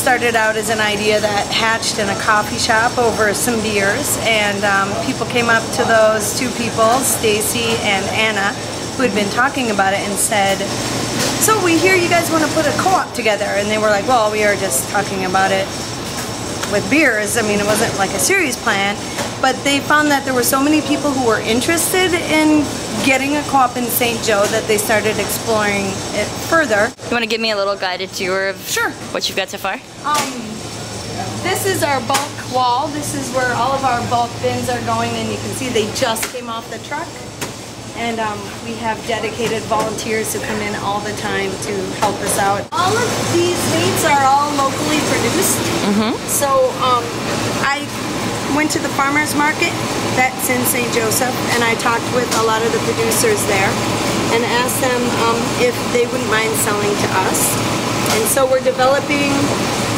started out as an idea that hatched in a coffee shop over some beers, and people came up to those two people, Stacy and Anna, who had been talking about it and said, "So we hear you guys want to put a co-op together," and they were like, "Well, we are just talking about it with beers. I mean, it wasn't like a serious plan." But they found that there were so many people who were interested in getting a co-op in St. Joe that they started exploring it further. You want to give me a little guided tour of Sure. what you've got so far? This is our bulk wall. This is where all of our bulk bins are going, and you can see they just came off the truck. And we have dedicated volunteers who come in all the time to help us out. All of these meats are all locally produced. So I went to the farmer's market that's in St. Joseph, and I talked with a lot of the producers there and asked them if they wouldn't mind selling to us. And so we're developing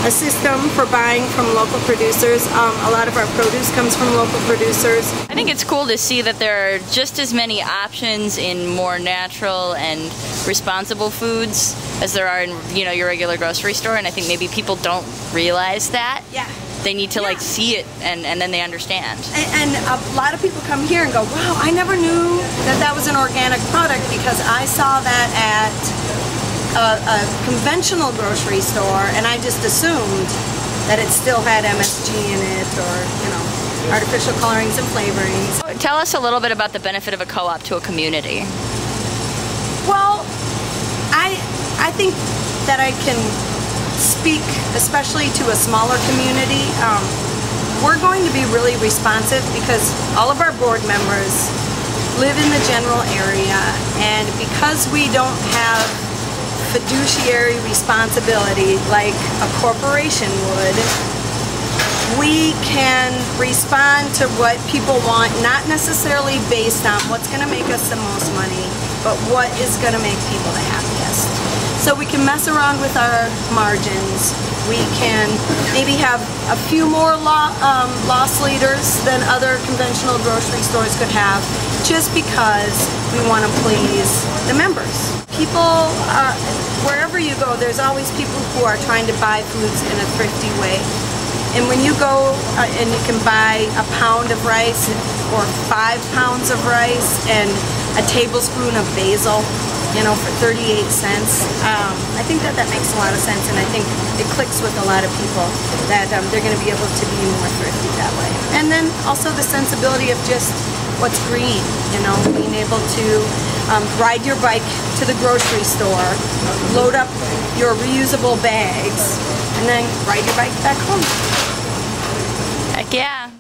a system for buying from local producers. A lot of our produce comes from local producers. I think it's cool to see that there are just as many options in more natural and responsible foods as there are in, you know, your regular grocery store, and I think maybe people don't realize that. Yeah. They need to like see it, and then they understand. And a lot of people come here and go, "Wow, I never knew that that was an organic product, because I saw that at a conventional grocery store, and I just assumed that it still had MSG in it, or, you know, artificial colorings and flavorings." Tell us a little bit about the benefit of a co-op to a community. Well, I think that I can speak especially to a smaller community. We're going to be really responsive because all of our board members live in the general area, and because we don't have fiduciary responsibility like a corporation would, we can respond to what people want, not necessarily based on what's going to make us the most money, but what is going to make people the happiest. So we can mess around with our margins. We can maybe have a few more loss leaders than other conventional grocery stores could have, just because we want to please the members. People, wherever you go, there's always people who are trying to buy foods in a thrifty way. And when you go and you can buy a pound of rice or 5 pounds of rice and a tablespoon of basil, you know, for 38 cents, I think that makes a lot of sense, and I think it clicks with a lot of people that they're going to be able to be more thrifty that way. And then also the sensibility of just what's green, you know, being able to ride your bike to the grocery store, load up your reusable bags, and then ride your bike back home. Heck yeah.